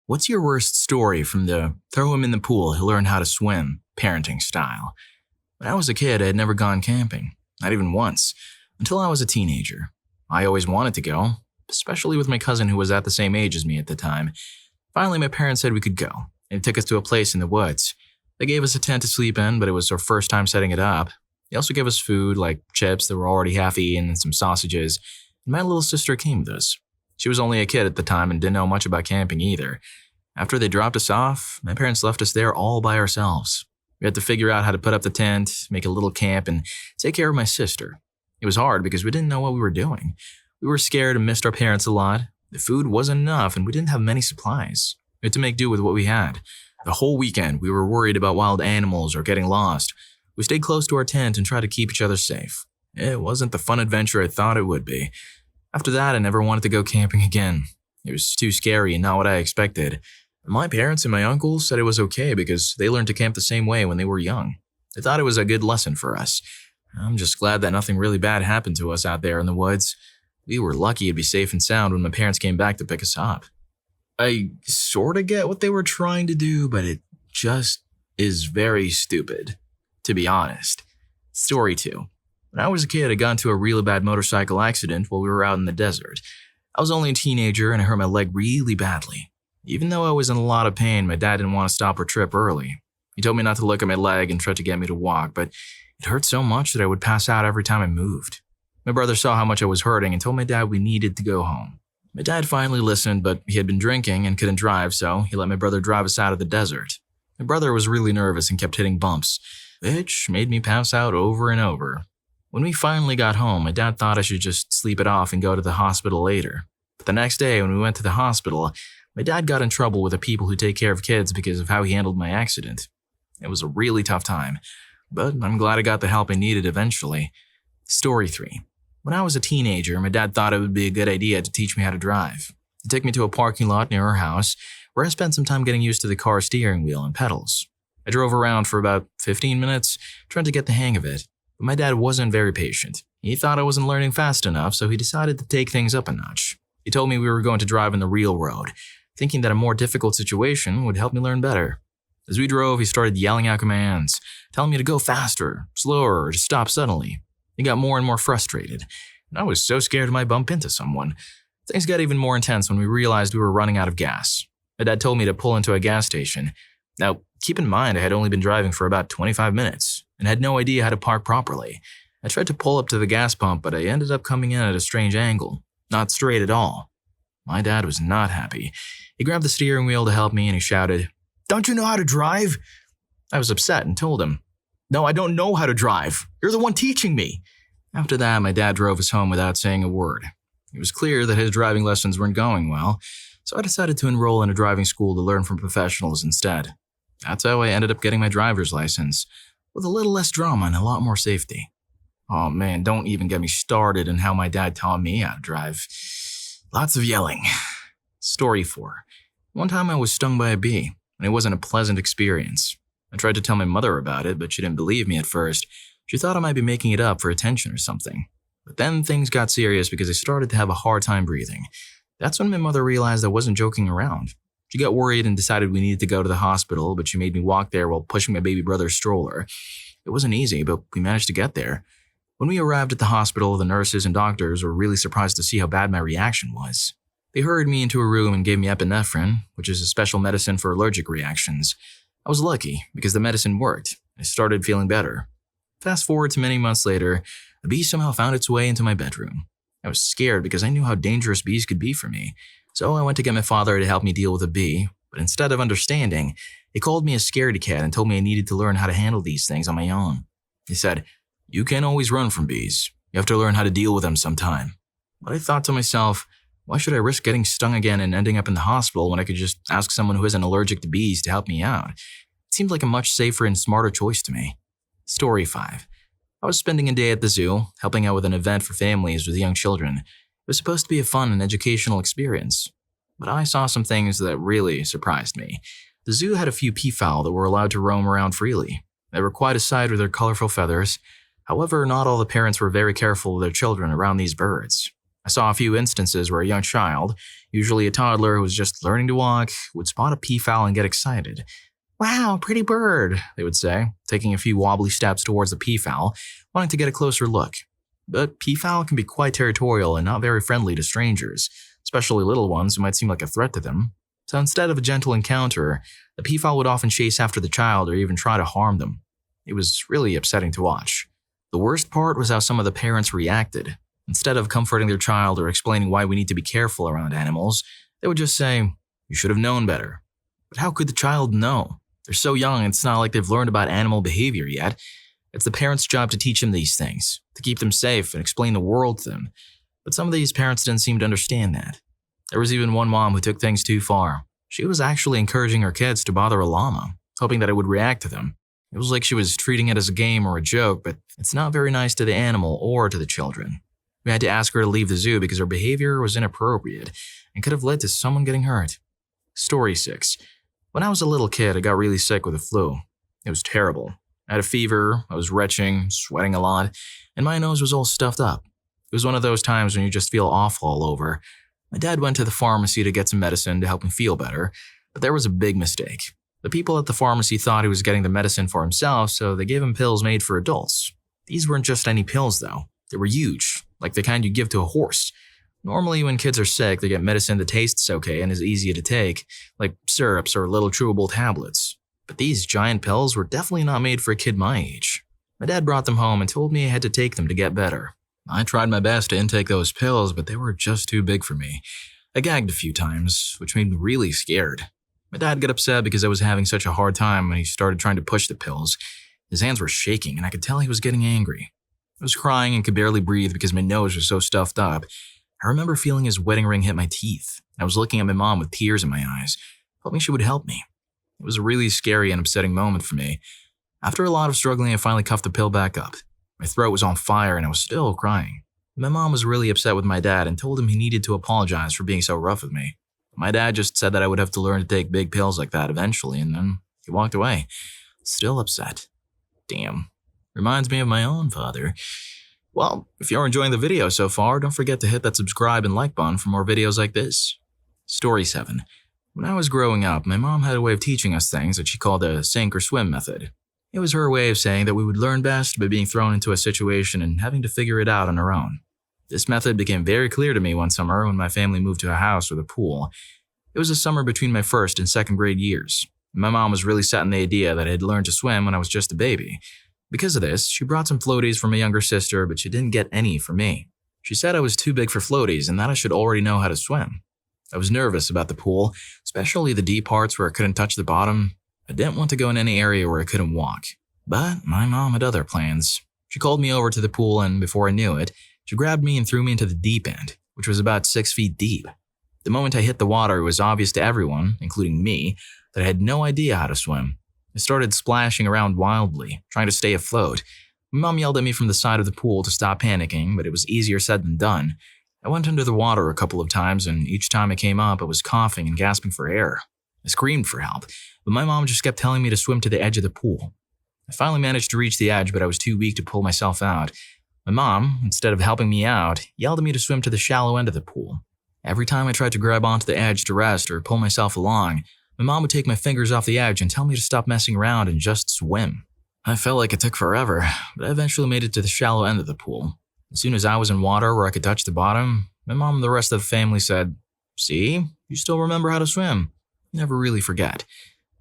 What's your worst story from the throw him in the pool, he'll learn how to swim parenting style? When I was a kid, I had never gone camping, not even once, until I was a teenager. I always wanted to go, especially with my cousin who was at the same age as me at the time. Finally, my parents said we could go, and they took us to a place in the woods. They gave us a tent to sleep in, but it was our first time setting it up. They also gave us food like chips that were already half eaten and some sausages, and my little sister came with us. She was only a kid at the time and didn't know much about camping either. After they dropped us off, my parents left us there all by ourselves. We had to figure out how to put up the tent, make a little camp, and take care of my sister. It was hard because we didn't know what we were doing. We were scared and missed our parents a lot. The food wasn't enough and we didn't have many supplies. We had to make do with what we had. The whole weekend, we were worried about wild animals or getting lost. We stayed close to our tent and tried to keep each other safe. It wasn't the fun adventure I thought it would be. After that, I never wanted to go camping again. It was too scary and not what I expected. My parents and my uncles said it was okay because they learned to camp the same way when they were young. They thought it was a good lesson for us. I'm just glad that nothing really bad happened to us out there in the woods. We were lucky to be safe and sound when my parents came back to pick us up. I sorta get what they were trying to do, but it just is very stupid, to be honest. Story 2. When I was a kid, I got into a really bad motorcycle accident while we were out in the desert. I was only a teenager and I hurt my leg really badly. Even though I was in a lot of pain, my dad didn't want to stop our trip early. He told me not to look at my leg and tried to get me to walk, but it hurt so much that I would pass out every time I moved. My brother saw how much I was hurting and told my dad we needed to go home. My dad finally listened, but he had been drinking and couldn't drive, so he let my brother drive us out of the desert. My brother was really nervous and kept hitting bumps, which made me pass out over and over. When we finally got home, my dad thought I should just sleep it off and go to the hospital later. But the next day, when we went to the hospital, my dad got in trouble with the people who take care of kids because of how he handled my accident. It was a really tough time, but I'm glad I got the help I needed eventually. Story 3. When I was a teenager, my dad thought it would be a good idea to teach me how to drive. He took me to a parking lot near our house, where I spent some time getting used to the car's steering wheel and pedals. I drove around for about 15 minutes, trying to get the hang of it, but my dad wasn't very patient. He thought I wasn't learning fast enough, so he decided to take things up a notch. He told me we were going to drive on the real road, thinking that a more difficult situation would help me learn better. As we drove, he started yelling out commands, telling me to go faster, slower, or to stop suddenly. He got more and more frustrated, and I was so scared I might bump into someone. Things got even more intense when we realized we were running out of gas. My dad told me to pull into a gas station. Now, keep in mind I had only been driving for about 25 minutes and had no idea how to park properly. I tried to pull up to the gas pump, but I ended up coming in at a strange angle, not straight at all. My dad was not happy. He grabbed the steering wheel to help me and he shouted, "Don't you know how to drive?" I was upset and told him, "No, I don't know how to drive. You're the one teaching me." After that, my dad drove us home without saying a word. It was clear that his driving lessons weren't going well, so I decided to enroll in a driving school to learn from professionals instead. That's how I ended up getting my driver's license, with a little less drama and a lot more safety. Oh man, don't even get me started on how my dad taught me how to drive. Lots of yelling. Story 4. One time I was stung by a bee, and it wasn't a pleasant experience. I tried to tell my mother about it, but she didn't believe me at first. She thought I might be making it up for attention or something. But then things got serious because I started to have a hard time breathing. That's when my mother realized I wasn't joking around. She got worried and decided we needed to go to the hospital, but she made me walk there while pushing my baby brother's stroller. It wasn't easy, but we managed to get there. When we arrived at the hospital, the nurses and doctors were really surprised to see how bad my reaction was. They hurried me into a room and gave me epinephrine, which is a special medicine for allergic reactions. I was lucky because the medicine worked. I started feeling better. Fast forward to many months later, a bee somehow found its way into my bedroom. I was scared because I knew how dangerous bees could be for me, so I went to get my father to help me deal with a bee, but instead of understanding, he called me a scaredy cat and told me I needed to learn how to handle these things on my own. He said, "You can't always run from bees. You have to learn how to deal with them sometime." But I thought to myself, why should I risk getting stung again and ending up in the hospital when I could just ask someone who isn't allergic to bees to help me out? It seemed like a much safer and smarter choice to me. Story 5. I was spending a day at the zoo, helping out with an event for families with young children. It was supposed to be a fun and educational experience, but I saw some things that really surprised me. The zoo had a few peafowl that were allowed to roam around freely. They were quite a sight with their colorful feathers. However, not all the parents were very careful of their children around these birds. I saw a few instances where a young child, usually a toddler who was just learning to walk, would spot a peafowl and get excited. "Wow, pretty bird," they would say, taking a few wobbly steps towards the peafowl, wanting to get a closer look. But peafowl can be quite territorial and not very friendly to strangers, especially little ones who might seem like a threat to them. So instead of a gentle encounter, the peafowl would often chase after the child or even try to harm them. It was really upsetting to watch. The worst part was how some of the parents reacted. Instead of comforting their child or explaining why we need to be careful around animals, they would just say, "You should have known better." But how could the child know? They're so young, it's not like they've learned about animal behavior yet. It's the parents' job to teach them these things, to keep them safe and explain the world to them. But some of these parents didn't seem to understand that. There was even one mom who took things too far. She was actually encouraging her kids to bother a llama, hoping that it would react to them. It was like she was treating it as a game or a joke, but it's not very nice to the animal or to the children. We had to ask her to leave the zoo because her behavior was inappropriate and could have led to someone getting hurt. Story 6. When I was a little kid, I got really sick with the flu. It was terrible. I had a fever, I was retching, sweating a lot, and my nose was all stuffed up. It was one of those times when you just feel awful all over. My dad went to the pharmacy to get some medicine to help me feel better, but there was a big mistake. The people at the pharmacy thought he was getting the medicine for himself, so they gave him pills made for adults. These weren't just any pills, though. They were huge, like the kind you give to a horse. Normally, when kids are sick, they get medicine that tastes okay and is easy to take, like syrups or little chewable tablets. But these giant pills were definitely not made for a kid my age. My dad brought them home and told me I had to take them to get better. I tried my best to intake those pills, but they were just too big for me. I gagged a few times, which made me really scared. My dad got upset because I was having such a hard time when he started trying to push the pills. His hands were shaking, and I could tell he was getting angry. I was crying and could barely breathe because my nose was so stuffed up. I remember feeling his wedding ring hit my teeth. I was looking at my mom with tears in my eyes, hoping she would help me. It was a really scary and upsetting moment for me. After a lot of struggling, I finally cuffed the pill back up. My throat was on fire and I was still crying. My mom was really upset with my dad and told him he needed to apologize for being so rough with me. My dad just said that I would have to learn to take big pills like that eventually, and then he walked away. Still upset. Damn. Reminds me of my own father. Well, if you're enjoying the video so far, don't forget to hit that subscribe and like button for more videos like this. Story 7. When I was growing up, my mom had a way of teaching us things that she called a sink or swim method. It was her way of saying that we would learn best by being thrown into a situation and having to figure it out on our own. This method became very clear to me one summer when my family moved to a house with a pool. It was a summer between my first and second grade years. My mom was really set on the idea that I had learned to swim when I was just a baby. Because of this, she brought some floaties for my younger sister, but she didn't get any for me. She said I was too big for floaties and that I should already know how to swim. I was nervous about the pool, especially the deep parts where I couldn't touch the bottom. I didn't want to go in any area where I couldn't walk. But my mom had other plans. She called me over to the pool and before I knew it, she grabbed me and threw me into the deep end, which was about 6 feet deep. The moment I hit the water, it was obvious to everyone, including me, that I had no idea how to swim. I started splashing around wildly, trying to stay afloat. My mom yelled at me from the side of the pool to stop panicking, but it was easier said than done. I went under the water a couple of times, and each time I came up, I was coughing and gasping for air. I screamed for help, but my mom just kept telling me to swim to the edge of the pool. I finally managed to reach the edge, but I was too weak to pull myself out. My mom, instead of helping me out, yelled at me to swim to the shallow end of the pool. Every time I tried to grab onto the edge to rest or pull myself along, my mom would take my fingers off the edge and tell me to stop messing around and just swim. I felt like it took forever, but I eventually made it to the shallow end of the pool. As soon as I was in water where I could touch the bottom, my mom and the rest of the family said, "See, you still remember how to swim. Never really forget."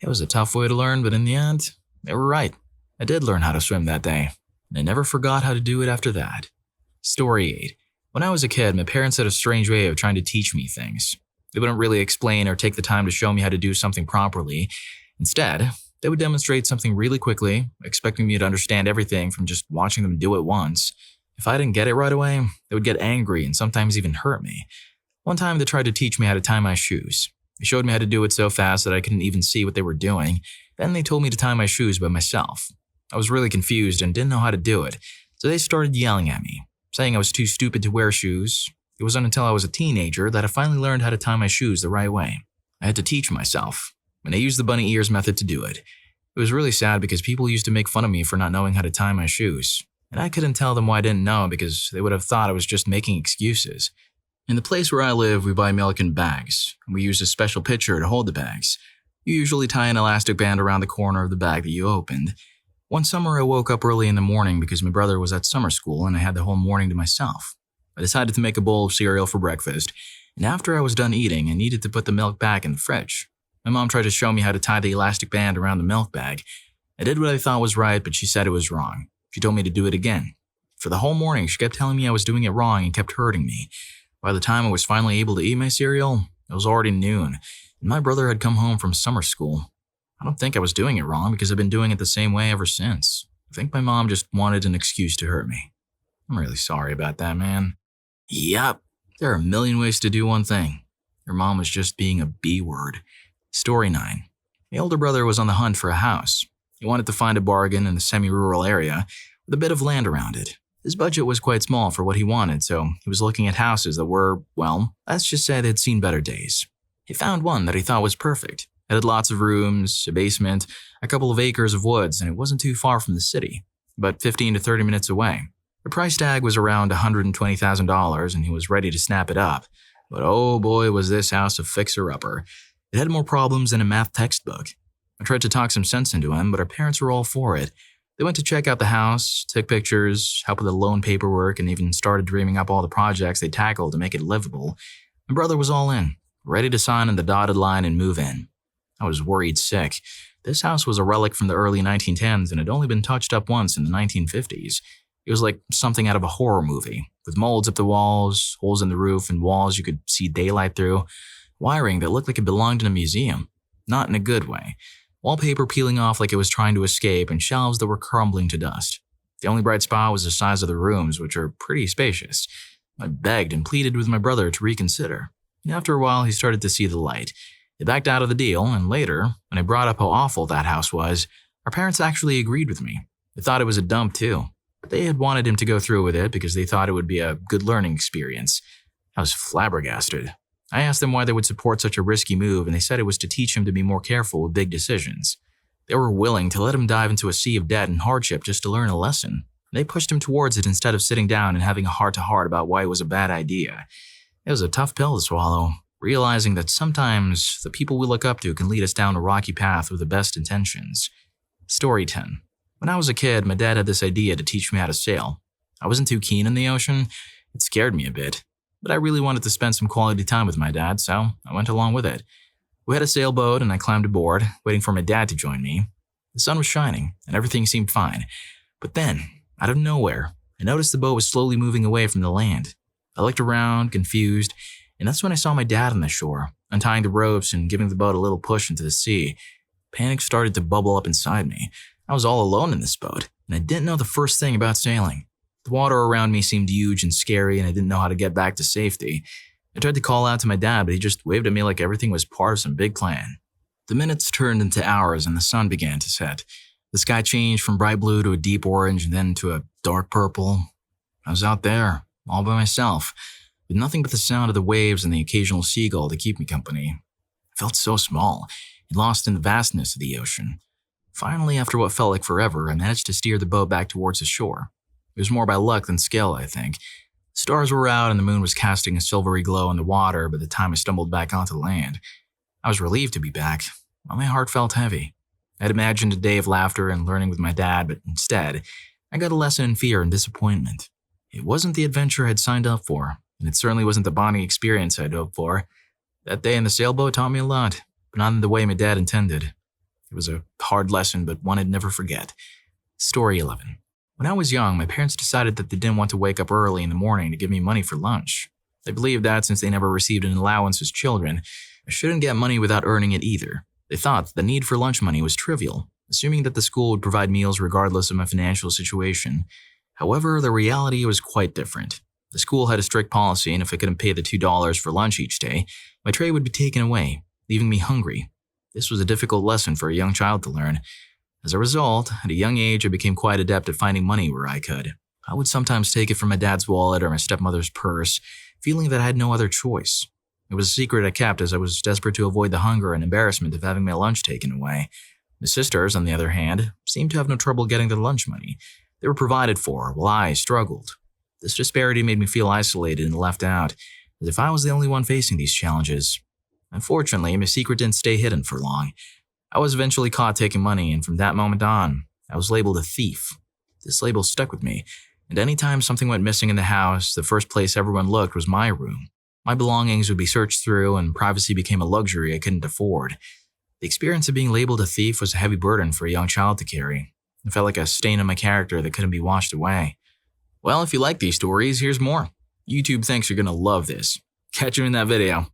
It was a tough way to learn, but in the end, they were right. I did learn how to swim that day, and I never forgot how to do it after that. Story 8. When I was a kid, my parents had a strange way of trying to teach me things. They wouldn't really explain or take the time to show me how to do something properly. Instead, they would demonstrate something really quickly, expecting me to understand everything from just watching them do it once. If I didn't get it right away, they would get angry and sometimes even hurt me. One time they tried to teach me how to tie my shoes. They showed me how to do it so fast that I couldn't even see what they were doing. Then they told me to tie my shoes by myself. I was really confused and didn't know how to do it, so they started yelling at me, saying I was too stupid to wear shoes. It wasn't until I was a teenager that I finally learned how to tie my shoes the right way. I had to teach myself, and I used the bunny ears method to do it. It was really sad because people used to make fun of me for not knowing how to tie my shoes, and I couldn't tell them why I didn't know because they would have thought I was just making excuses. In the place where I live, we buy milk in bags, and we use a special pitcher to hold the bags. You usually tie an elastic band around the corner of the bag that you opened. One summer, I woke up early in the morning because my brother was at summer school and I had the whole morning to myself. I decided to make a bowl of cereal for breakfast, and after I was done eating, I needed to put the milk back in the fridge. My mom tried to show me how to tie the elastic band around the milk bag. I did what I thought was right, but she said it was wrong. She told me to do it again. For the whole morning, she kept telling me I was doing it wrong and kept hurting me. By the time I was finally able to eat my cereal, it was already noon, and my brother had come home from summer school. I don't think I was doing it wrong because I've been doing it the same way ever since. I think my mom just wanted an excuse to hurt me. I'm really sorry about that, man. Yup, there are a million ways to do one thing. Your mom was just being a B-word. Story 9. My older brother was on the hunt for a house. He wanted to find a bargain in a semi-rural area with a bit of land around it. His budget was quite small for what he wanted, so he was looking at houses that were, well, let's just say they'd seen better days. He found one that he thought was perfect. It had lots of rooms, a basement, a couple of acres of woods, and it wasn't too far from the city, about 15 to 30 minutes away. The price tag was around $120,000, and he was ready to snap it up. But oh boy, was this house a fixer-upper. It had more problems than a math textbook. I tried to talk some sense into him, but our parents were all for it. They went to check out the house, took pictures, helped with the loan paperwork, and even started dreaming up all the projects they tackled to make it livable. My brother was all in, ready to sign on the dotted line and move in. I was worried sick. This house was a relic from the early 1910s and had only been touched up once in the 1950s. It was like something out of a horror movie, with molds up the walls, holes in the roof, and walls you could see daylight through, wiring that looked like it belonged in a museum. Not in a good way. Wallpaper peeling off like it was trying to escape, and shelves that were crumbling to dust. The only bright spot was the size of the rooms, which are pretty spacious. I begged and pleaded with my brother to reconsider. And after a while, he started to see the light. He backed out of the deal, and later, when I brought up how awful that house was, our parents actually agreed with me. They thought it was a dump too. But they had wanted him to go through with it because they thought it would be a good learning experience. I was flabbergasted. I asked them why they would support such a risky move, and they said it was to teach him to be more careful with big decisions. They were willing to let him dive into a sea of debt and hardship just to learn a lesson. They pushed him towards it instead of sitting down and having a heart-to-heart about why it was a bad idea. It was a tough pill to swallow, realizing that sometimes the people we look up to can lead us down a rocky path with the best intentions. Story 10. When I was a kid, my dad had this idea to teach me how to sail. I wasn't too keen on the ocean. It scared me a bit. But I really wanted to spend some quality time with my dad, so I went along with it. We had a sailboat and I climbed aboard, waiting for my dad to join me. The sun was shining and everything seemed fine. But then, out of nowhere, I noticed the boat was slowly moving away from the land. I looked around, confused, and that's when I saw my dad on the shore, untying the ropes and giving the boat a little push into the sea. Panic started to bubble up inside me. I was all alone in this boat, and I didn't know the first thing about sailing. The water around me seemed huge and scary, and I didn't know how to get back to safety. I tried to call out to my dad, but he just waved at me like everything was part of some big plan. The minutes turned into hours, and the sun began to set. The sky changed from bright blue to a deep orange and then to a dark purple. I was out there, all by myself, with nothing but the sound of the waves and the occasional seagull to keep me company. I felt so small and lost in the vastness of the ocean. Finally, after what felt like forever, I managed to steer the boat back towards the shore. It was more by luck than skill, I think. The stars were out and the moon was casting a silvery glow in the water by the time I stumbled back onto land. I was relieved to be back, but my heart felt heavy. I had imagined a day of laughter and learning with my dad, but instead, I got a lesson in fear and disappointment. It wasn't the adventure I had signed up for, and it certainly wasn't the bonding experience I'd hoped for. That day in the sailboat taught me a lot, but not in the way my dad intended. It was a hard lesson, but one I'd never forget. Story 11. When I was young, my parents decided that they didn't want to wake up early in the morning to give me money for lunch. They believed that since they never received an allowance as children, I shouldn't get money without earning it either. They thought that the need for lunch money was trivial, assuming that the school would provide meals regardless of my financial situation. However, the reality was quite different. The school had a strict policy, and if I couldn't pay the $2 for lunch each day, my tray would be taken away, leaving me hungry. This was a difficult lesson for a young child to learn. As a result, at a young age, I became quite adept at finding money where I could. I would sometimes take it from my dad's wallet or my stepmother's purse, feeling that I had no other choice. It was a secret I kept as I was desperate to avoid the hunger and embarrassment of having my lunch taken away. My sisters, on the other hand, seemed to have no trouble getting their lunch money. They were provided for, while I struggled. This disparity made me feel isolated and left out. as if I was the only one facing these challenges. Unfortunately, my secret didn't stay hidden for long. I was eventually caught taking money, and from that moment on, I was labeled a thief. This label stuck with me, and anytime something went missing in the house, the first place everyone looked was my room. My belongings would be searched through, and privacy became a luxury I couldn't afford. The experience of being labeled a thief was a heavy burden for a young child to carry. It felt like a stain on my character that couldn't be washed away. Well, if you like these stories, here's more. YouTube thinks you're going to love this. Catch you in that video.